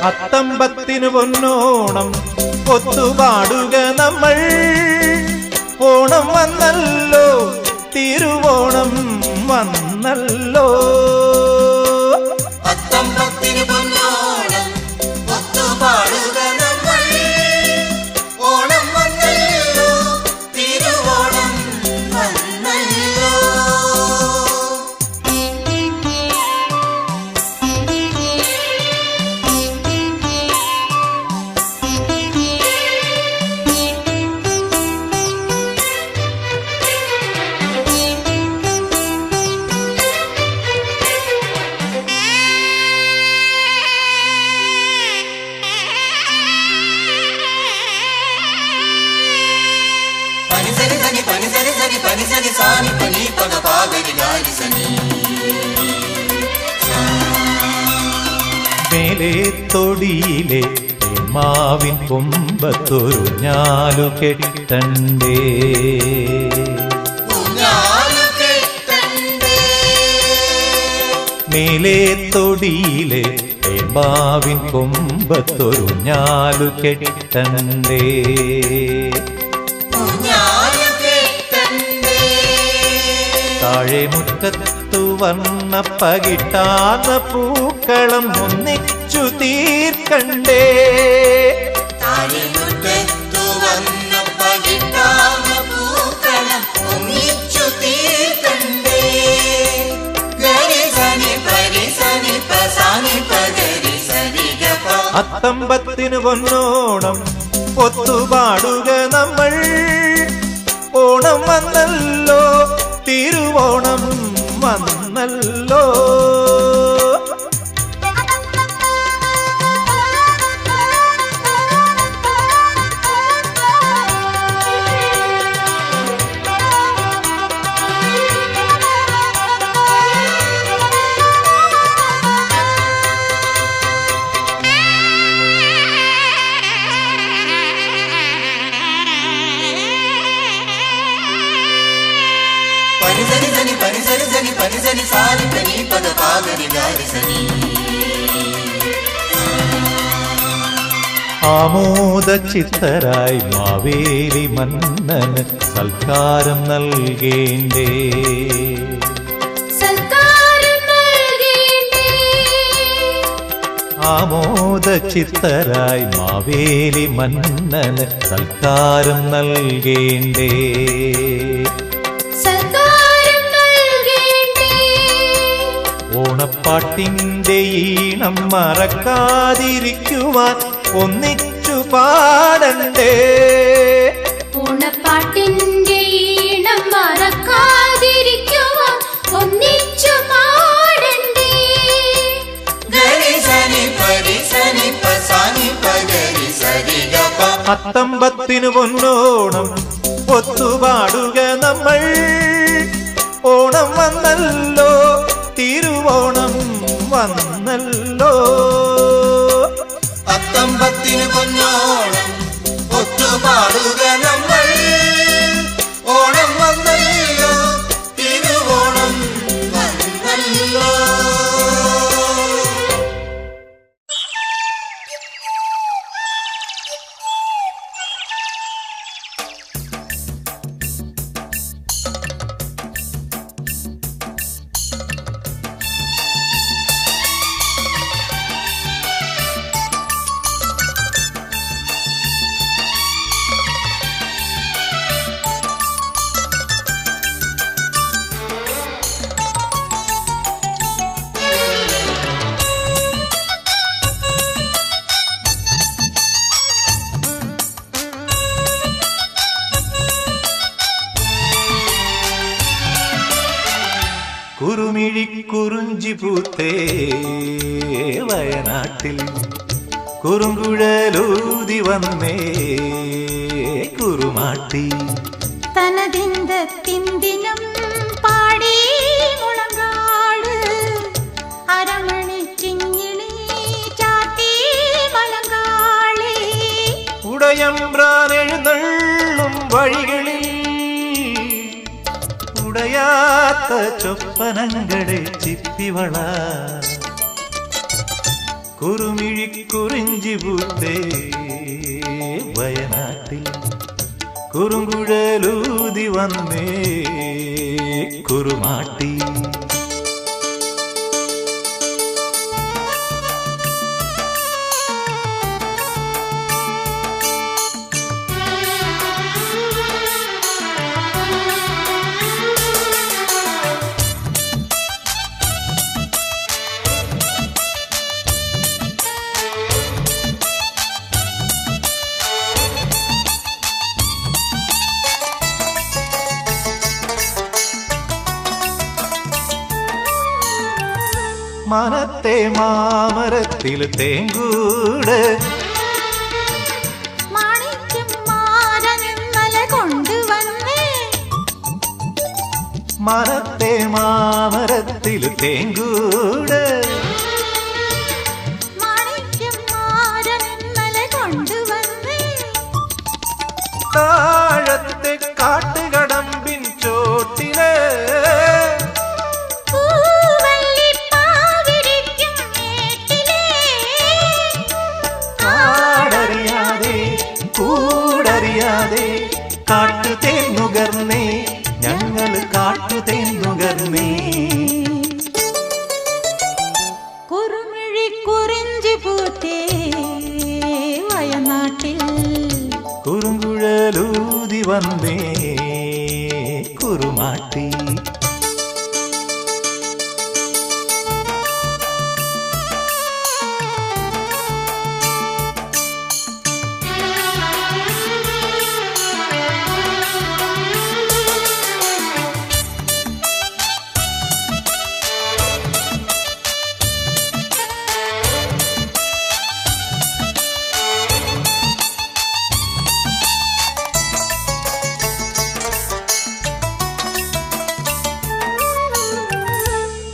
അത്തമ്പത്തിനു പൊന്നോണം ഒത്തുപാടുക നമ്മൾ. ഓണം വന്നല്ലോ, തിരുവോണം വന്നല്ലോ. അത്തമ്പത്തിനു പൊന്നോണം ഒത്തുപാടുക നമ്മൾ. ഓണം വന്നല്ലോ, തിരുവോണം വന്നല്ലോ. മേലെ തൊടിയിലെ മാവിൻ കൊമ്പത്തൊരു ഞാലു കെട്ടണ്ടേ. മേലെ തൊടിയിലെ മാവിൻ കൊമ്പത്തൊരു ഞാലു കെട്ടണ്ടേ. താഴെ മുറ്റത്തു വന്ന പകിട്ടാത്ത പൂക്കളം ഒന്നിച്ചു തീർക്കണ്ടേ. അത്തമ്പത്തിനു പൊന്നോണം ഒത്തുപാടുക നമ്മൾ. ഓണം വന്നല്ലോ, തിരുവോണം വന്നല്ലോ. ആമോദ ചിത്തരായി മാവേലി മന്നന് സൽക്കാരം നൽകേണ്ടേ. ആമോദ ചിത്തരായി മാവേലി മന്നന് സൽക്കാരം നൽകേണ്ടേ. ഓണപ്പാട്ടിന്റെ ഈണം മറക്കാതിരിക്കുവാൻ ഒന്നിച്ചു പാടണ്ടേ. ഓണപ്പാട്ടിന്റെ ഈണം മറക്കാതിരിക്കുവാൻ ഒന്നിച്ചു പാടണ്ടേ. അത്തമ്പത്തിനു പൊന്നോണം ഒത്തുപാടുക നമ്മൾ. ഓണം വന്നല്ലോ, തിരുവോണം വന്നല്ലോ. അത്തമ്പത്തിനു പൊന്നോണം ഒത്തുപാടുക നമ്മൾ. ഓണം വന്നല്ലോ, തിരുവോണം വന്നല്ലോ. കുറുമിഴിക്കുറുഞ്ചി പൂത്തേ വയനാട്ടിൽ കുറുങ്കുഴലൂതി വന്നേ കുറുമാട്ടി. തനതിന്തിനും പാടി മുളങ്കാട് അരമണി ചിങ്ങിളി ചാത്തി മലങ്കാളി. ഉടയമ്പ്രാനെഴുന്നള്ളും വഴികളിൽ ഉടയാത്ത ചൊപ്പനങ്ങളെ ചിപ്പിവള. കുറുമിഴിക്കുറിഞ്ചി പൂത്തേ വയനാട്ടിൽ കുറുങ്കുഴലൂതി വന്നേ കുറുമാട്ടി. മനത്തെ മാമരത്തിൽ തേങ്കൂട് മാണിക്യം മാരനിന്നല കൊണ്ടുവന്നേ. മനത്തെ മാമരത്തിൽ തേങ്കൂട് മാണിക്യം മാരനിന്നല കൊണ്ടുവന്നേ. താഴത്തെ കാട്ടുകടമ്പിൻ ചോട്ടില് കൂടറിയാതെ കാട്ടുതേൻ നുകർന്നേ ഞങ്ങൾ കാട്ടുതേൻ നുകർന്നേ. കുറുമിഴിക്കുറിഞ്ചി പൂത്തേ വയനാട്ടിൽ കുറുങ്കുഴലൂതി വന്നേ കുറുമാട്ടി.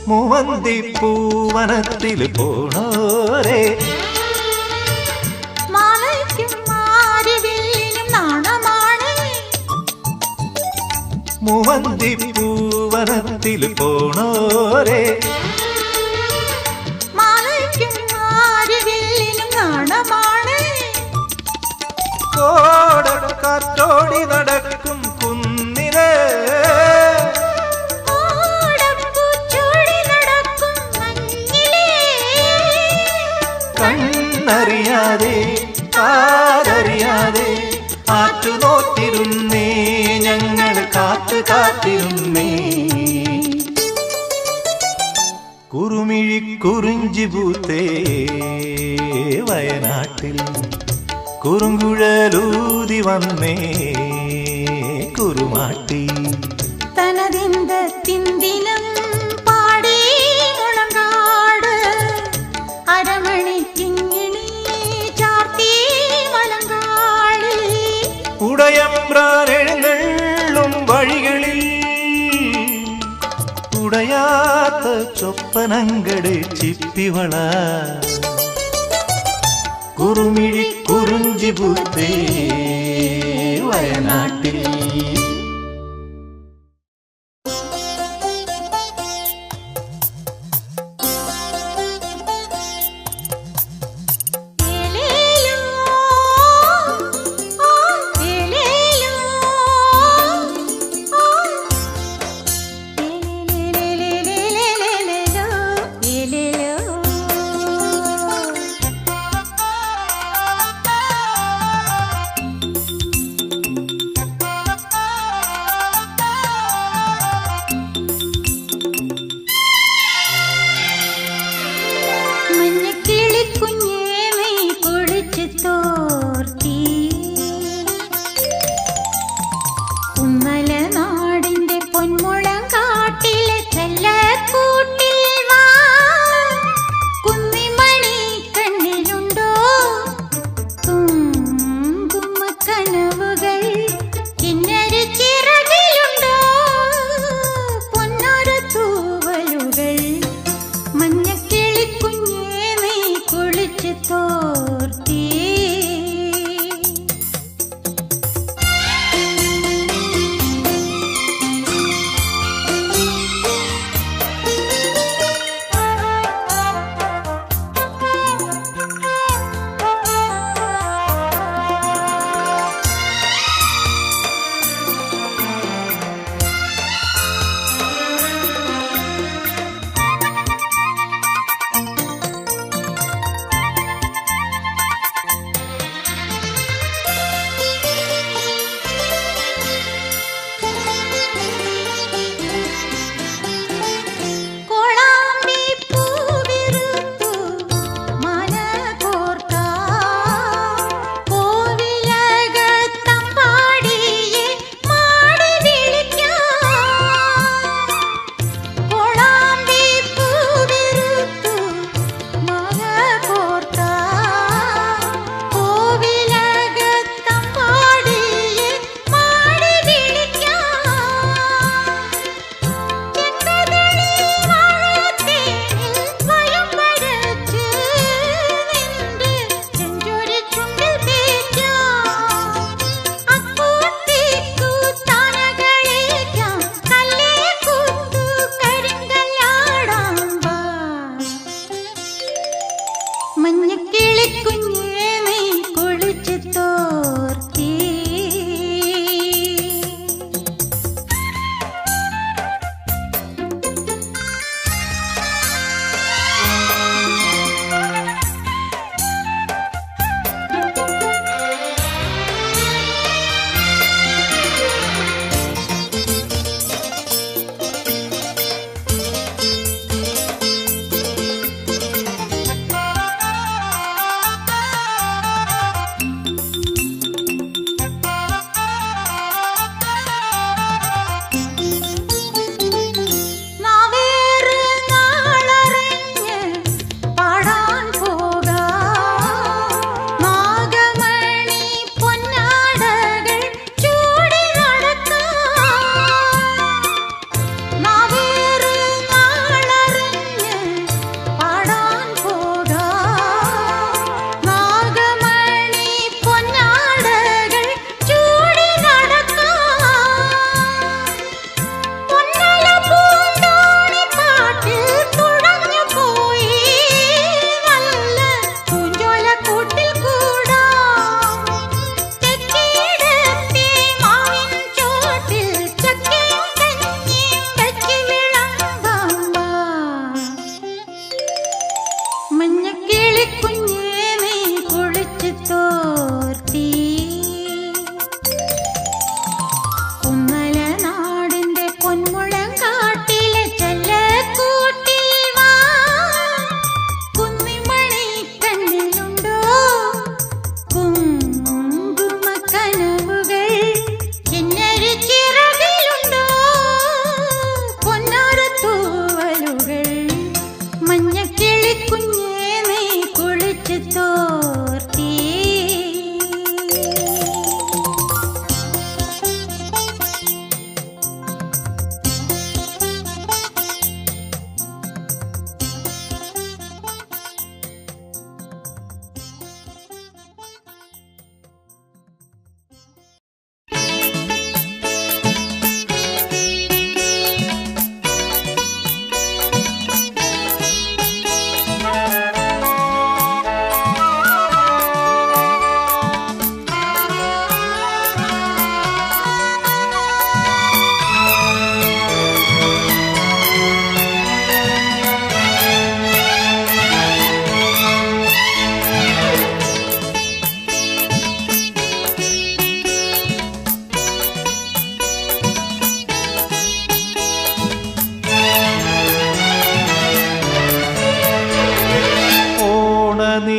മൂവന്തി പൂവനത്തിൽ പോണോരേ മാലയ്ക്കും മാരിവില്ലിനും നാണമാണ്. മൂവന്തി പൂവനത്തിൽ പോണോരേ മാലയ്ക്കും മാരിവില്ലിനും നാണമാണ്. കോടക്കാറ്റോടി നടക്കും കുന്നില് കണ്ണറിയാതെ കാതറിയാതെ ആറ്റുനോട്ടിരുന്നേ ഞങ്ങൾ കാത്തിരുന്നേ. കുറുമിഴിക്കുറിഞ്ചി പൂത്തേ വയനാട്ടിൽ കുറുങ്കുഴലൂതി വന്നേ കുറുമാട്ടി. തനതിന്ത തിന്തിനം പാടി മുളങ്കാട് അരമണിക്കിങ്ങിണി ചാർത്തി മലങ്കാളിൽ ഉടയമ്പ്രാനെഴുന്നള്ളും വഴികളിൽ ഉടയാത്ത ചൊപ്പനങ്കട് ചിപ്പിവള കുറുമിഴിക്കുറിഞ്ചി പൂത്തേ വയനാട്ടിൽ.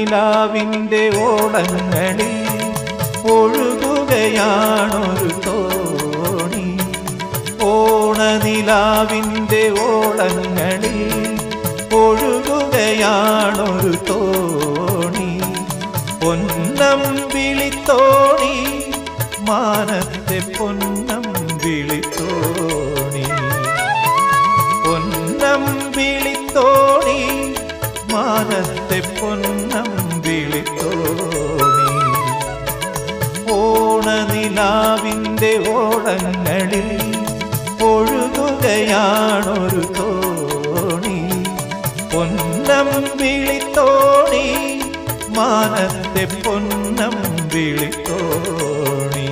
ഓണനിലാവിൻ്റെ ഓളങ്ങളിൽ ഒഴുകുകയാണൊരു തോണി. ഓണനിലാവിൻ്റെ ഓളങ്ങളിൽ ഒഴുകുകയാണൊരു തോണി. പൊന്നം വിളിത്തോണി, മാനത്തെ പൊന്നം വിളിത്തോണി. പൊന്നം വിളിത്തോണി, മാനത്തെ പൊന്നം വിളിത്തോണി. ഓണനിലാവിൻ്റെ ഓളങ്ങളിൽ ഒഴുകുകയാണൊരു തോണി. പൊന്നം വിളിത്തോണി, മാനത്തെ പൊന്നം വിളിത്തോണി.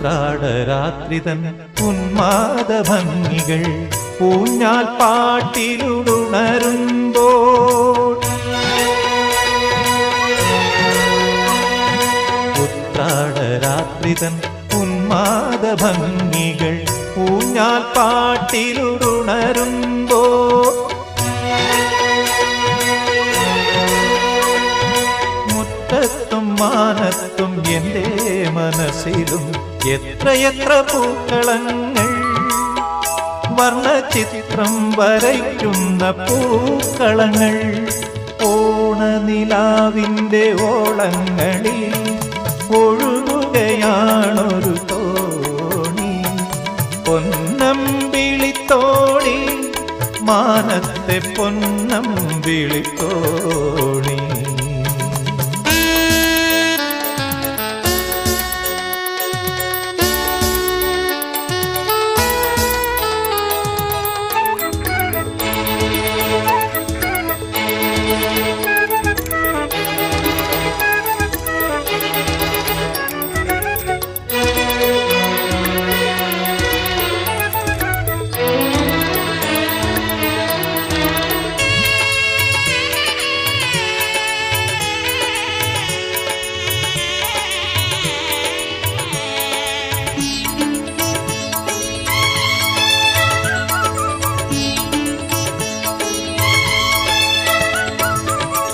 ഉത്രാടരാത്രിതൻ ഉന്മാദഭംഗികൾ ഊഞ്ഞാൽ പാട്ടിലുണരുമ്പോൾ. ഉത്രാടരാത്രിതൻ ഉന്മാദഭംഗികൾ ഊഞ്ഞാൽ പാട്ടിലുണരുമ്പോൾ. മുറ്റത്തും മാനത്തും എൻ്റെ മനസ്സിലും എത്രയെത്ര പൂക്കളങ്ങൾ, വർണ്ണചിത്രം വരയ്ക്കുന്ന പൂക്കളങ്ങൾ. ഓണനിലാവിൻ്റെ ഓളങ്ങളിൽ ഒഴുകുകയാണൊരു തോണി. പൊന്നം വിളിത്തോണി, മാനത്തെ പൊന്നം വിളിത്തോണി.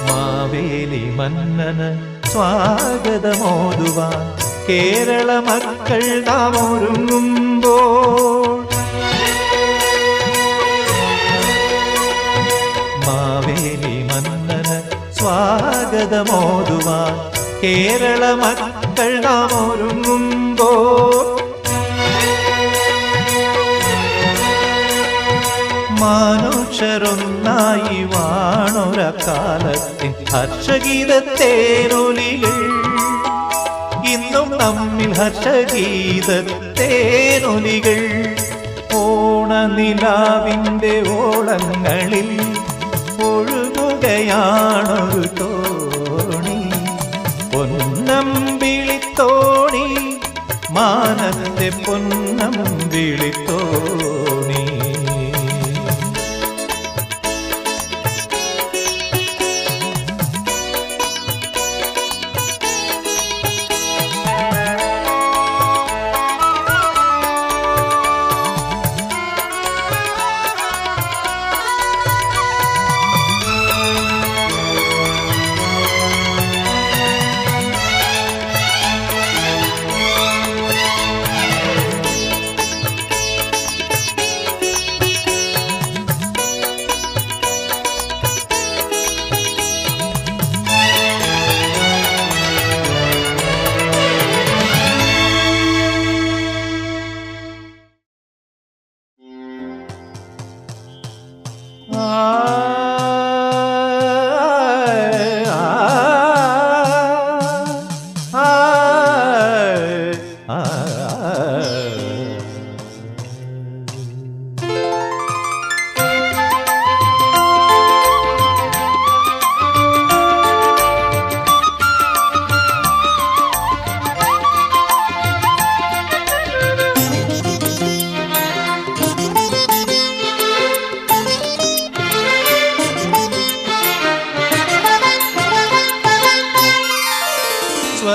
മാവേലി മന്നന് സ്വാഗതമോതുവാൻ കേരള മക്കൾ നാം ഒരുങ്ങുമ്പോൾ. മാവേലി മന്നന് സ്വാഗതമോതുവാൻ കേരള മക്കൾ നാം ഒരുങ്ങുമ്പോൾ. മനുഷ്യരൊന്നായി വാണൊരക്കാലത്തിൻ ഹർഷഗീതത്തേനൊലികൾ. ഇന്നും നമ്മിൽ ഹർഷഗീതത്തേനൊലികൾ. ഓണനിലാവിൻ്റെ ഓളങ്ങളിൽ ഒഴുകുകയാണൊരു തോണി. പൊന്നം വിളിത്തോണി, മാനത്തെ പൊന്നം വിളിത്തോണി.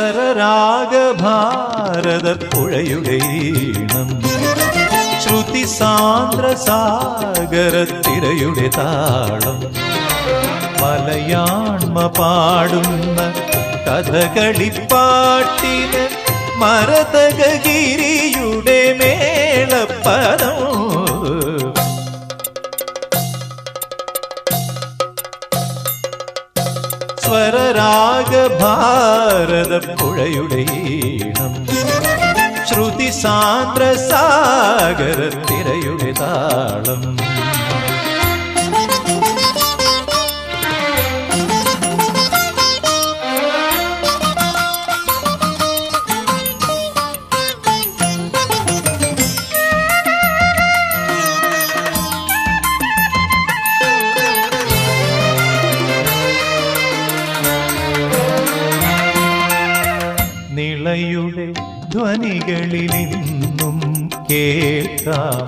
സ്വരരാഗഭാരതപ്പുഴയുടെ ഈണം ശ്രുതി സാന്ദ്ര സാഗരത്തിരയുടെ താളം മലയാണ്മ പാടുന്ന കഥകളിപ്പാട്ടിന് മരതകഗിരിയുടെ മേളപ്പദം സ്വരരാഗഭാരതപ്പുഴയുടെ ഈണം ശ്രുതി സാന്ദ്ര സാഗരത്തിരയുടെ താളം നിളയുടെ ധ്വനികളിലിന്നും കേൾക്കാം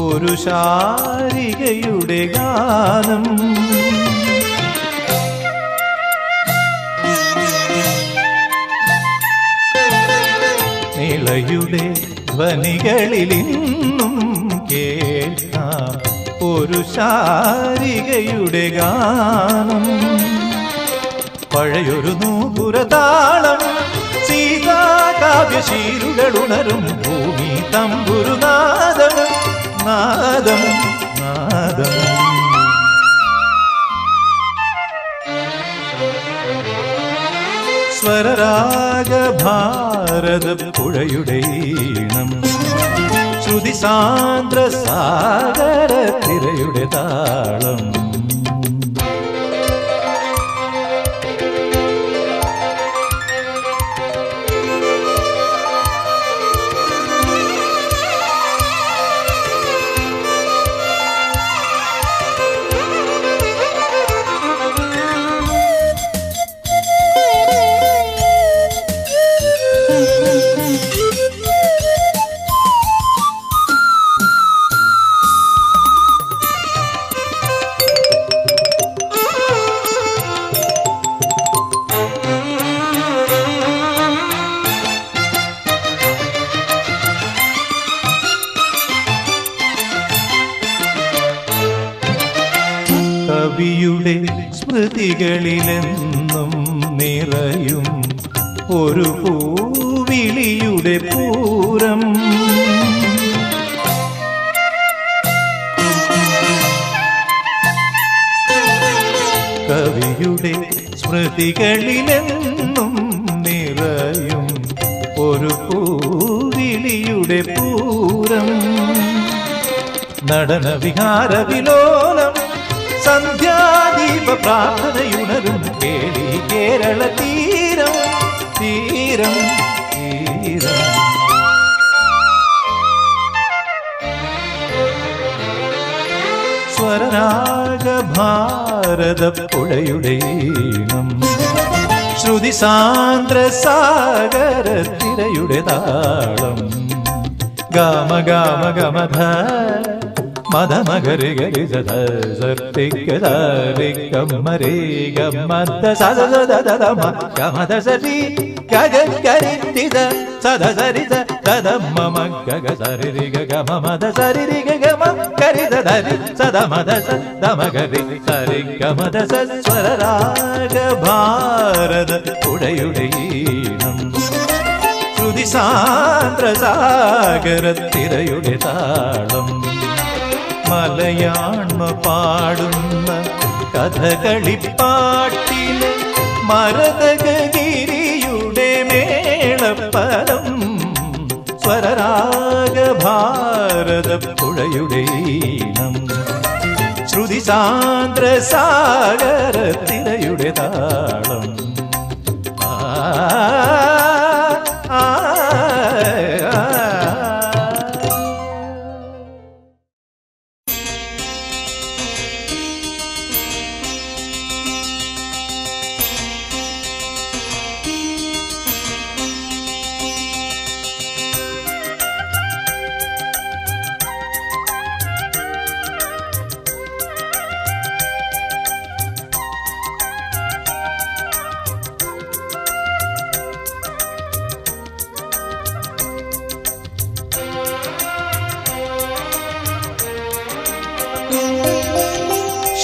ഒരു ശാരികയുടെ ഗാനം നിളയുടെ ധ്വനികളിലിന്നും കേൾക്കാം ഒരു ശാരികയുടെ ഗാനം പഴയൊരു നൂപുരതാളം സീതാകാവ്യശീലുകളുണരും ഭൂമി തമ്പുരുനാദം നാദം നാദം സ്വരരാഗഭാരതപ്പുഴയുടെ ഈണം ശ്രുതി സാന്ദ്ര സാഗരത്തിരയുടെ താളം കവിയുടെ സ്മൃതികളിലെന്നും നിറയും ഒരു പൂവിളിയുടെ പൂരം കവിയുടെ സ്മൃതികളിലെന്നും നിറയും ഒരു പൂവിളിയുടെ പൂരം നടന വിഹാര വിലോലം സന്ധ്യാദീപ പ്രാർത്ഥനയുണരും കേളി കേരള തീരം തീരം തീരം സ്വരരാഗഭാരതപ്പുഴയുടെ ഈണം ശ്രുതി സാന്ദ്ര സാഗരത്തിരയുടെ താളം ഗാമ ഗാമ ഗമധ മദ മഗരി ഗരി സദ സർത്തിക ദരി ഗമരി ഗമദ സദ സദ ദദ മ ഗമദ സരി ഗഗ ഗരി ദിദ സദ സരി സദ മമ ഗഗ സരി രി ഗ മ മദ സരി രി ഗ മ ഗരി സദ രി സദ മദ സദ മ ഗരി സരി ഗമദ സ്വരരാഗ ഭാരതപ്പുഴയുടെ ഈണം ശ്രുതി സാന്ദ്ര സാഗരത്തിരയുടെ താളം മലയാണ്മ പാടുന്ന കഥകളിപ്പാട്ടില് മരതകഗിരിയുടെ മേളപ്പദം സ്വരരാഗഭാരതപ്പുഴയുടെ ഈണം ശ്രുതി സാന്ദ്ര സാഗരത്തിരയുടെ താളം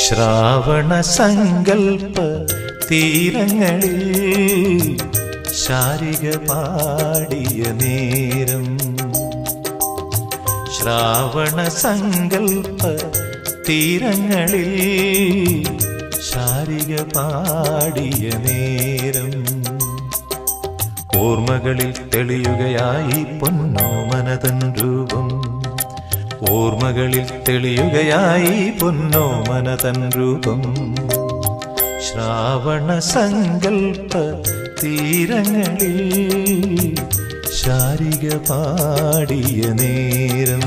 ശ്രാവണ സങ്കൽപ്പ തീരങ്ങളിൽ ശാരിക പാടിയ നേരം. ശ്രാവണ സങ്കൽപ്പ തീരങ്ങളിൽ ശാരിക പാടിയ നേരം. ഓർമ്മകളിൽ തെളിയുകയായി പൊന്നോമനതൻ രൂപം. ഓർമ്മകളിൽ തെളിയുകയായി പൊന്നോമനതൻ രൂപം. ശ്രാവണ സങ്കൽപ്പ തീരങ്ങളിൽ ശാരിക പാടിയ നേരം.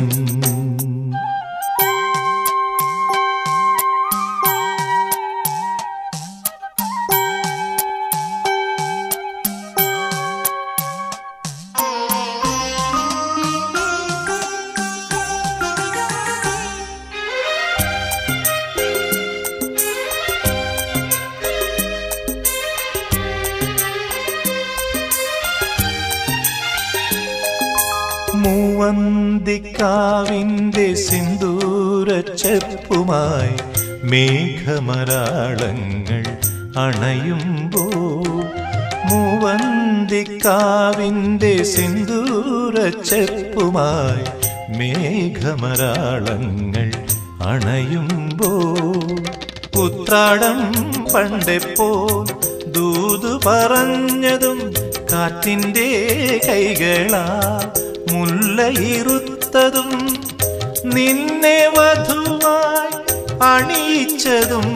മൂവന്തിക്കാവിൻ്റെ സിന്ദൂരച്ചെപ്പുമായി മേഘമരാളങ്ങൾ അണയുമ്പോൾ. മൂവന്തിക്കാവിൻ്റെ സിന്ദൂരച്ചെപ്പുമായി മേഘമരാളങ്ങൾ അണയുമ്പോൾ. ഉത്രാടം പണ്ടെപ്പോൾ ദൂതു പറഞ്ഞതും കാറ്റിൻ്റെ കൈകളാ മുല്ലയിരുത്തതും. നിന്നെ വധുവായി അണിയിച്ചതും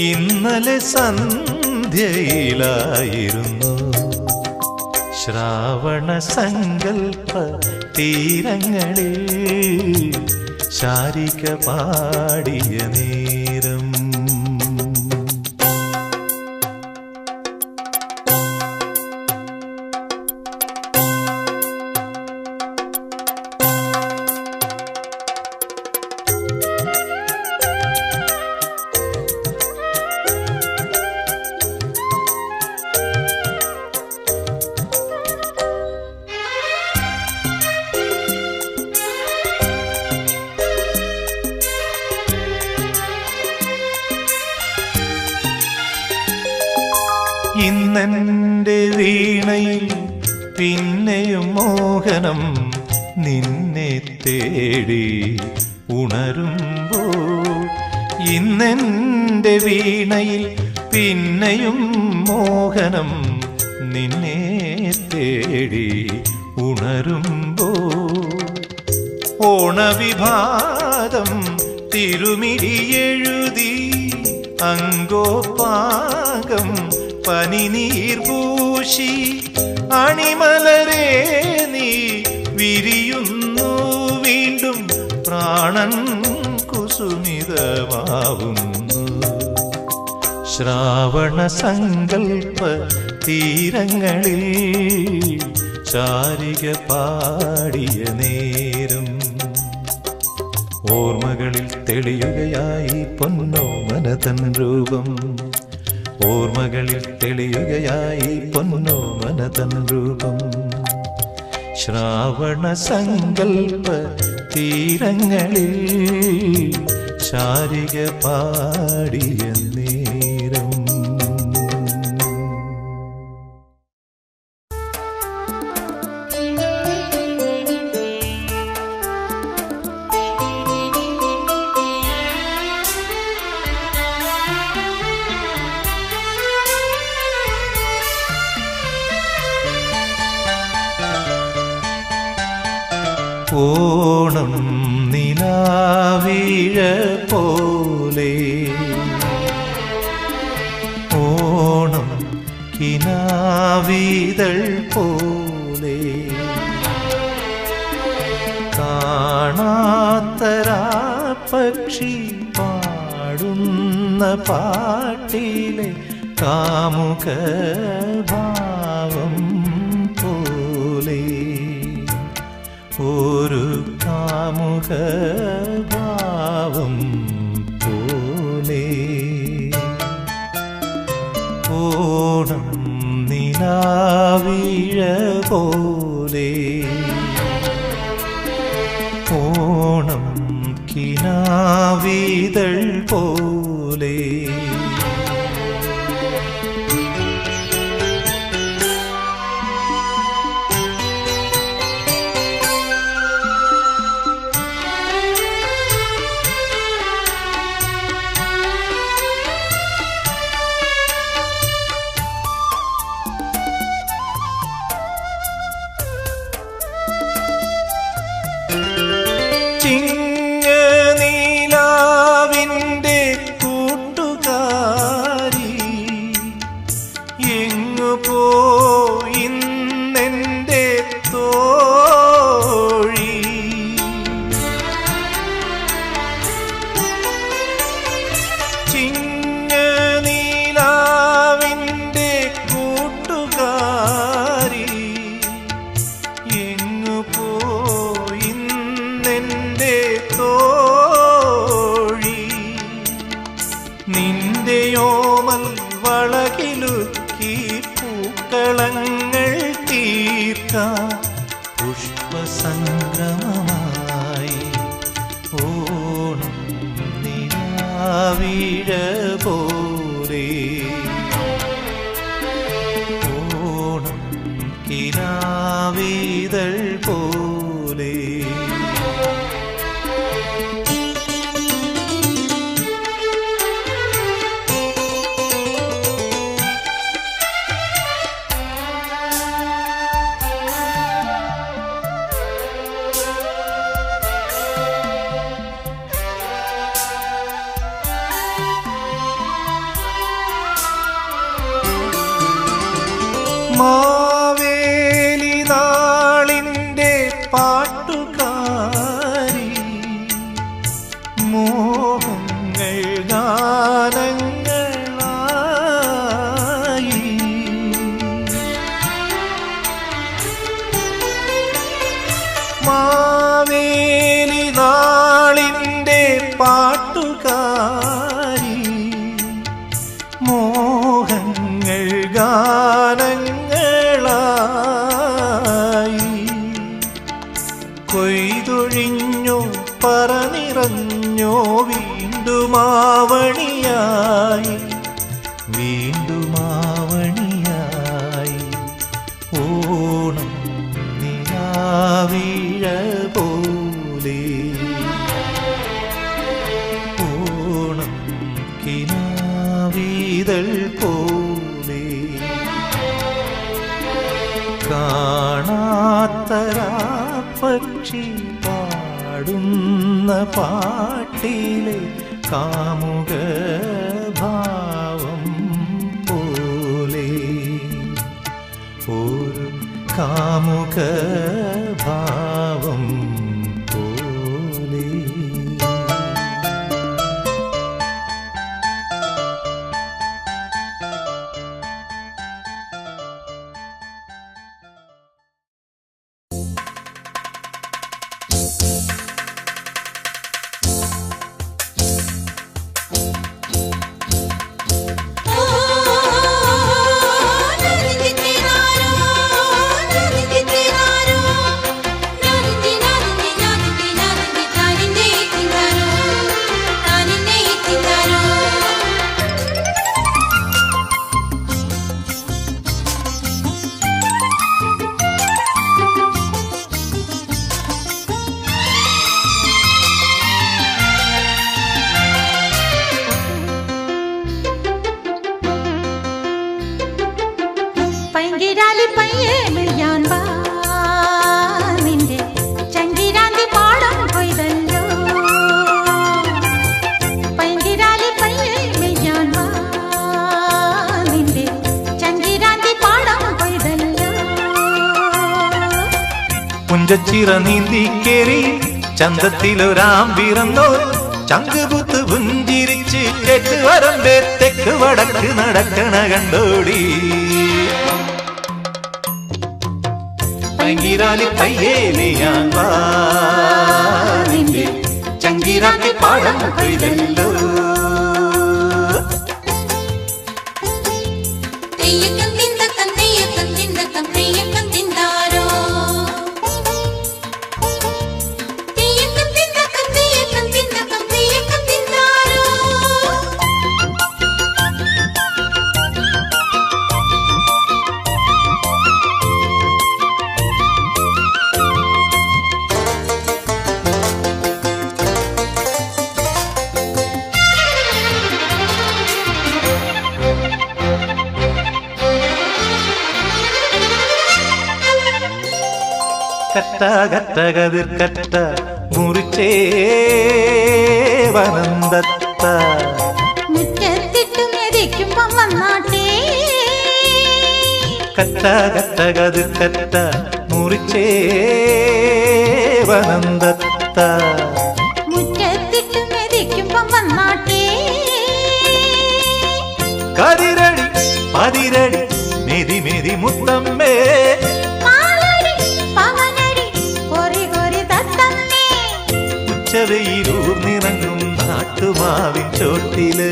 ഇന്നലെ സന്ധ്യയിലായിരുന്നു. ശ്രാവണ സങ്കൽപ്പ തീരങ്ങളിൽ ശാരിക പാടിയ നേരം. ഇന്നെൻ്റെ വീണയിൽ പിന്നെയും മോഹനം നിന്നെ തേടി ഉണരുമ്പോൾ. ഇന്നെൻ്റെ വീണയിൽ പിന്നെയും മോഹനം നിന്നെ തേടി ഉണരുമ്പോൾ. ഓണവിഭാതം തിരുമിഴിയെഴുതി അങ്കോപാകം പനിനീർ പൂശി അണിമലരേ നീ വിരിയുന്നു വീണ്ടും. പ്രാണൻ കുസുമിതമാവുന്നു. ശ്രാവണ സങ്കൽപ്പ തീരങ്ങളിൽ ശാരിക പാടിയ നേരം. ഓർമ്മകളിൽ തെളിയുകയായി പൊന്നോമനതൻ രൂപം. ഓർമ്മകളിൽ തെളിയുകയായി പൊന്നോമനതൻ രൂപം. ശ്രാവണ സങ്കൽപ്പ തീരങ്ങളിൽ ശാരിക പാടിയ നേരം. ഓണം നിലാവിഴ പോലെ, ഓണം കിനാവിതൾ പോലെ, കാണാത്തരാ പക്ഷി പാടുന്ന പാട്ടിലെ കാമുക ഭാവം പോലെ, ഒരു കാമുക ഭാവം പോലെ. ഓണം നിലാവിഴ പോലെ, ഓണം കിനാവിതൾ ഇതൾ പോലെ ചിങ്ങനീലാവിൻ്റെ കൂട്ടുകാരി എങ്ങു പോയിന്നെൻ്റെ തോഴി ചിങ്ങനീലാവിൻ്റെ കൂട്ടുകാരി എങ്ങു പോയിന്നെൻ്റെ തോഴി നിന്റെയോമൽ വളകിലുക്കി പൂക്കളങ്ങൾ തീർക്കാൻ പുഷ്പസംഗമമായി ഓണം നിലാവിഴ പോലെ ഓണം കിനാവിതൾ പോലെ മാവേലി നാളിൻ്റെ പാട്ടുകാരി മോഹങ്ങൾ ഗാനങ്ങളായി മാവേലി നാളിൻ്റെ പാട്ടുകാരി മോഹങ്ങൾ ഗാനങ്ങളായി കൊയ്തൊഴിഞ്ഞോ പറനിറഞ്ഞോ വീണ്ടുമാവണിയായി വീണ്ടുമാവണിയായി ഓണം നിലാവിഴ പോലെ ഓണം കിനാവിതൾ പോലെ കാണാത്തരാ പക്ഷി പാടുന്ന പാട്ടിലെ കാമുക ഭാവം പോലെ ഒരു കാമുക ഭാവം പോലെ പൈങ്കിരാലി പയ്യേ മെയ്യാൻ വാ നിന്റെ ചങ്കിരാന്തി പാടം കൊയ്തല്ലോ പൈങ്കിരാലി പയ്യേ മെയ്യാൻ വാ നിന്റെ ചങ്കിരാന്തി പാടം കൊയ്തല്ലോ പുഞ്ചച്ചിറ നീന്തിക്കേറി ചന്തത്തിലൊരാമ്പിറന്നോ ചങ്കുപുത്ത് പുഞ്ചിരിച്ച് കേട്ട് വരമ്പേ തെക്ക് വടക്ക് നടക്കണ കണ്ടോടി പൈങ്കിരാലി പയ്യേലിയാൻ വാ നിന്റെ ചങ്കിരാന്തി പാടം കൊയ്തല്ലോ കറ്റ കറ്റ കതിർ കറ്റ മുറിച്ചേ വനന്തത്ത മുറ്റത്തിട്ടു മെതിക്കുമ്പം വന്നാട്ടേ കറ്റ കറ്റ കതിർ കറ്റ മുറിച്ചേ വനന്തത്ത മുറ്റത്തിട്ടു മെതിക്കുമ്പം വന്നാട്ടേ കതിരടി പതിരടി മെതി മെതി മുത്തമ്മേ മാലടി പവനടി കൊറി കൊറി തത്തമ്മേ ഉച്ചവെയിലൂർന്നിറങ്ങും നാട്ടുമാവിൻ ചോട്ടില്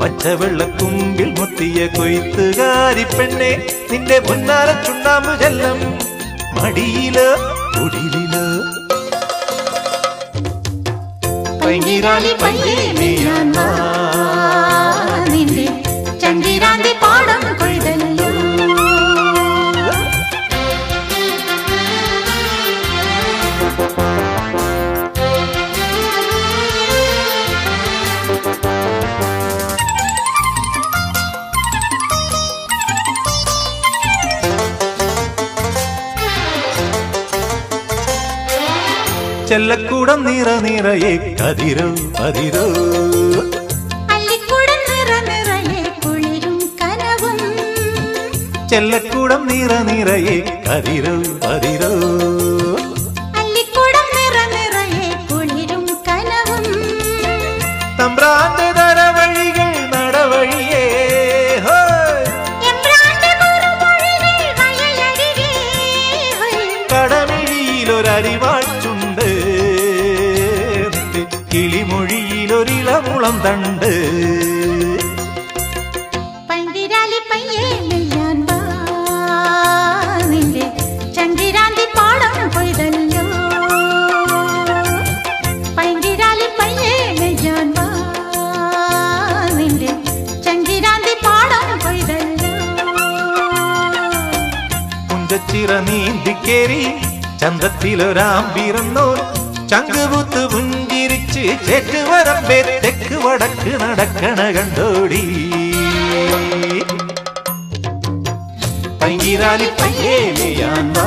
പച്ചവെള്ളക്കുമ്പിൽ മുത്തിയ കൊയ്ത്തുകാരി പെണ്ണെ നിന്റെ പൊന്നാര ചുണ്ണാമ്പ് ചെല്ലം മടിയില് കുടിലില് പൈങ്കിരാലി പയ്യേ മെയ്യാൻ വാ നിന്റെ ചങ്കിരാന്തി പാടം കൊയ്തല്ലോ ചെല്ലക്കൂടം നിറ നിറയെ കതിരോ പതിരോ അല്ലിക്കൂടം നിറ നിറയെ കുളിരും കനവും ചെല്ലക്കൂടം നിറ നിറയെ കതിരോ പതിരോ അല്ലിക്കൂടം നിറ നിറയെ കുളിരും കനവും തമ്പ്രാന്റെ തരവഴികൾ നടവഴിയേ ഹോയ് എമ്പ്രാന്റെ കുറുമൊഴികൾ വയലരികെ കടമിഴിയിലൊരരിവാഴ്ചുണ്ട് കിളിമൊഴിയിലൊരിളമുളം തണ്ട് പൈങ്കിരാലി പയ്യേ മെയ്യാൻ വാ നിന്റെ ചങ്കിരാന്തി പാടം കൊയ്തല്ലോ പൈങ്കിരാലി പയ്യേ മെയ്യാൻ വാ നിന്റെ ചങ്കിരാന്തി പാടം കൊയ്തല്ലോ പുഞ്ചച്ചിറ നീന്തിക്കേറി ചന്തത്തിലൊരാമ്പിറന്നോ ചങ്കുപൂത്ത് പുഞ്ചിരിച്ച് ചേറ്റുവരമ്പേ തെക്ക് വടക്ക് നടക്കണ കണ്ടോടി പൈങ്കിരാലി പയ്യേ മെയ്യാൻ വാ